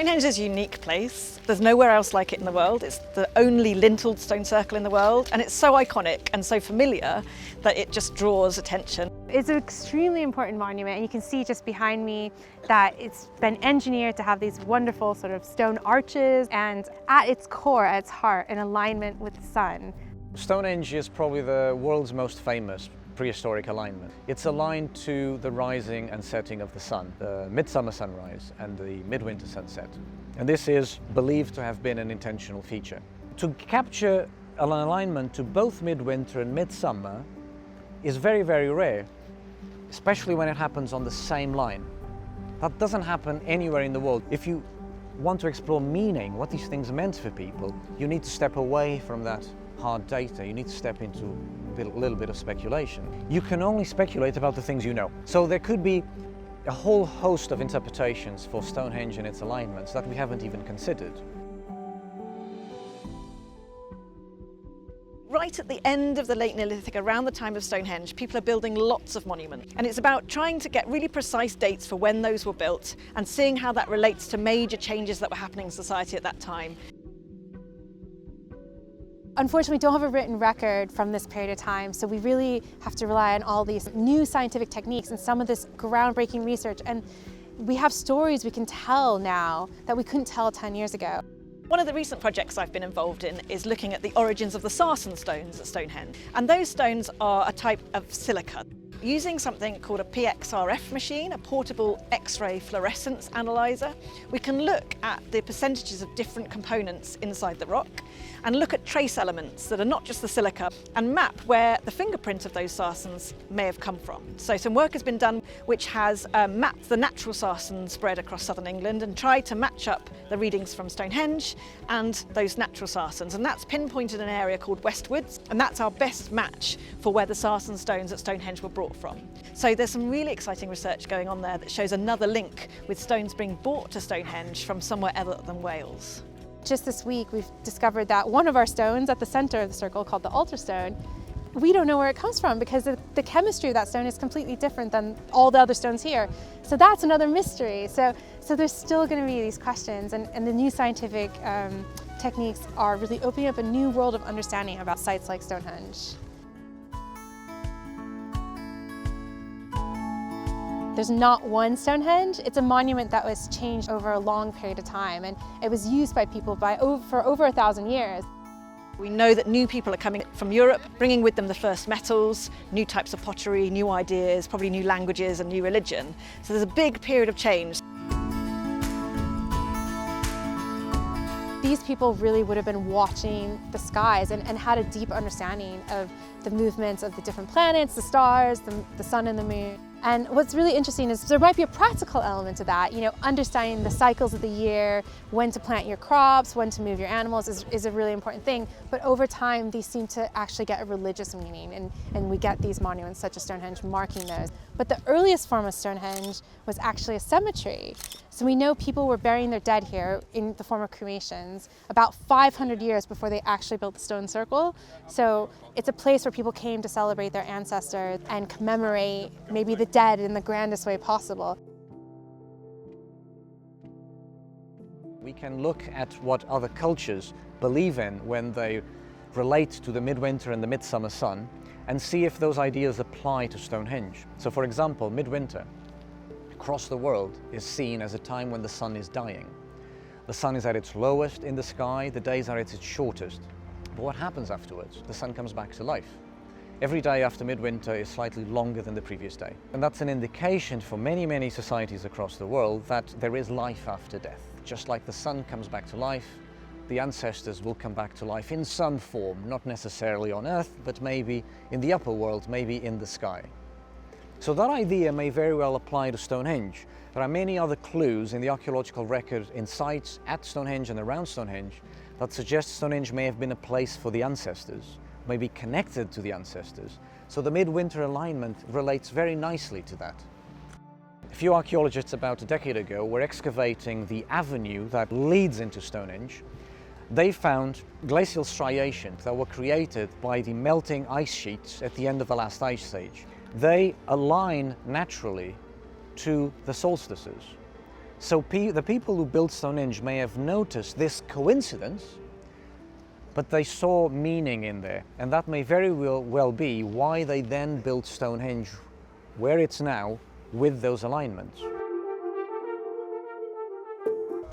Stonehenge is a unique place. There's nowhere else like it in the world. It's the only linteled stone circle in the world, and it's so iconic and so familiar that it just draws attention. It's an extremely important monument, and you can see just behind me that it's been engineered to have these wonderful sort of stone arches, and at its core, at its heart, in alignment with the sun. Stonehenge is probably the world's most famous prehistoric alignment. It's aligned to the rising and setting of the sun, the midsummer sunrise and the midwinter sunset. And this is believed to have been an intentional feature. To capture an alignment to both midwinter and midsummer is very, very rare, especially when it happens on the same line. That doesn't happen anywhere in the world. If you want to explore meaning, what these things meant for people, you need to step away from that hard data. You need to step into a little bit of speculation. You can only speculate about the things you know. So there could be a whole host of interpretations for Stonehenge and its alignments that we haven't even considered. Right at the end of the late Neolithic, around the time of Stonehenge, people are building lots of monuments. And it's about trying to get really precise dates for when those were built and seeing how that relates to major changes that were happening in society at that time. Unfortunately, we don't have a written record from this period of time, so we really have to rely on all these new scientific techniques and some of this groundbreaking research. And we have stories we can tell now that we couldn't tell 10 years ago. One of the recent projects I've been involved in is looking at the origins of the sarsen stones at Stonehenge. And those stones are a type of silica. Using something called a PXRF machine, a portable X-ray fluorescence analyzer, we can look at the percentages of different components inside the rock and look at trace elements that are not just the silica and map where the fingerprint of those sarsens may have come from. So some work has been done which has mapped the natural sarsen spread across southern England and tried to match up the readings from Stonehenge and those natural sarsens, and that's pinpointed an area called Westwards, and that's our best match for where the sarsen stones at Stonehenge were brought from. So there's some really exciting research going on there that shows another link with stones being brought to Stonehenge from somewhere other than Wales. Just this week, we've discovered that one of our stones at the center of the circle, called the altar stone, we don't know where it comes from because the chemistry of that stone is completely different than all the other stones here. So that's another mystery. So there's still going to be these questions, and the new scientific techniques are really opening up a new world of understanding about sites like Stonehenge. There's not one Stonehenge. It's a monument that was changed over a long period of time, and it was used by people for over 1,000 years. We know that new people are coming from Europe, bringing with them the first metals, new types of pottery, new ideas, probably new languages and new religion. So there's a big period of change. These people really would have been watching the skies and had a deep understanding of the movements of the different planets, the stars, the sun and the moon. And what's really interesting is there might be a practical element to that, understanding the cycles of the year, when to plant your crops, when to move your animals is a really important thing. But over time, these seem to actually get a religious meaning, and we get these monuments such as Stonehenge marking those. But the earliest form of Stonehenge was actually a cemetery. So we know people were burying their dead here in the form of cremations about 500 years before they actually built the stone circle. So it's a place where people came to celebrate their ancestors and commemorate maybe the dead in the grandest way possible. We can look at what other cultures believe in when they relate to the midwinter and the midsummer sun and see if those ideas apply to Stonehenge. So for example, midwinter across the world is seen as a time when the sun is dying. The sun is at its lowest in the sky, the days are at its shortest. But what happens afterwards? The sun comes back to life. Every day after midwinter is slightly longer than the previous day. And that's an indication for many, many societies across the world that there is life after death. Just like the sun comes back to life, the ancestors will come back to life in some form, not necessarily on Earth, but maybe in the upper world, maybe in the sky. So that idea may very well apply to Stonehenge. There are many other clues in the archaeological record in sites at Stonehenge and around Stonehenge that suggest Stonehenge may have been a place for the ancestors, may be connected to the ancestors. So the midwinter alignment relates very nicely to that. A few archaeologists about a decade ago were excavating the avenue that leads into Stonehenge. They found glacial striations that were created by the melting ice sheets at the end of the last ice age. They align naturally to the solstices. So the people who built Stonehenge may have noticed this coincidence, but they saw meaning in there, and that may very well be why they then built Stonehenge where it's now with those alignments.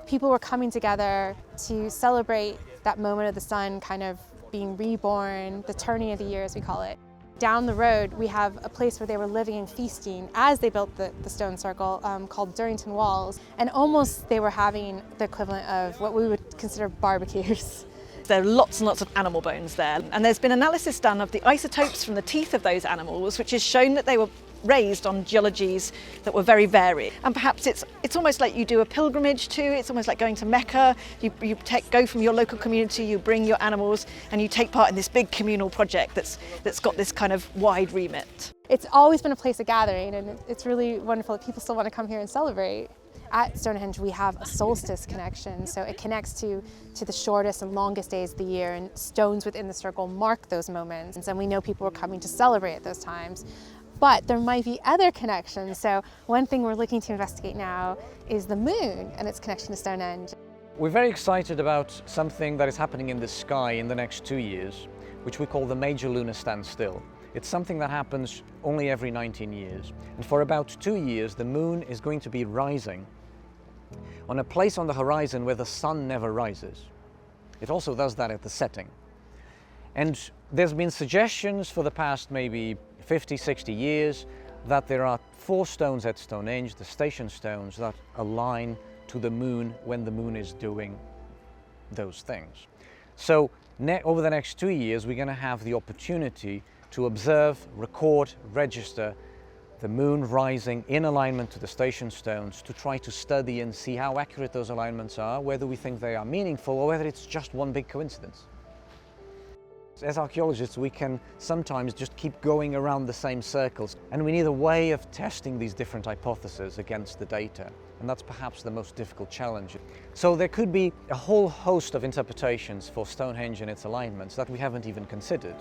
People were coming together to celebrate that moment of the sun kind of being reborn, the turning of the year as we call it. Down the road, we have a place where they were living and feasting as they built the stone circle called Durrington Walls. And almost they were having the equivalent of what we would consider barbecues. There are lots and lots of animal bones there. And there's been analysis done of the isotopes from the teeth of those animals, which has shown that they were raised on geologies that were very varied. And perhaps it's almost like you do a pilgrimage too. It's almost like going to Mecca. You go from your local community, you bring your animals, and you take part in this big communal project that's got this kind of wide remit. It's always been a place of gathering, and it's really wonderful that people still want to come here and celebrate. At Stonehenge, we have a solstice connection, so it connects to the shortest and longest days of the year, and stones within the circle mark those moments. And so we know people are coming to celebrate at those times. But there might be other connections. So one thing we're looking to investigate now is the moon and its connection to Stonehenge. We're very excited about something that is happening in the sky in the next 2 years, which we call the Major Lunar Standstill. It's something that happens only every 19 years. And for about 2 years, the moon is going to be rising on a place on the horizon where the sun never rises. It also does that at the setting. And there's been suggestions for the past maybe 50, 60 years that there are 4 stones at Stonehenge, the station stones, that align to the moon when the moon is doing those things. So over the next 2 years, we're going to have the opportunity to observe, record, register the moon rising in alignment to the station stones, to try to study and see how accurate those alignments are, whether we think they are meaningful or whether it's just one big coincidence. As archaeologists, we can sometimes just keep going around the same circles, and we need a way of testing these different hypotheses against the data, and that's perhaps the most difficult challenge. So there could be a whole host of interpretations for Stonehenge and its alignments that we haven't even considered.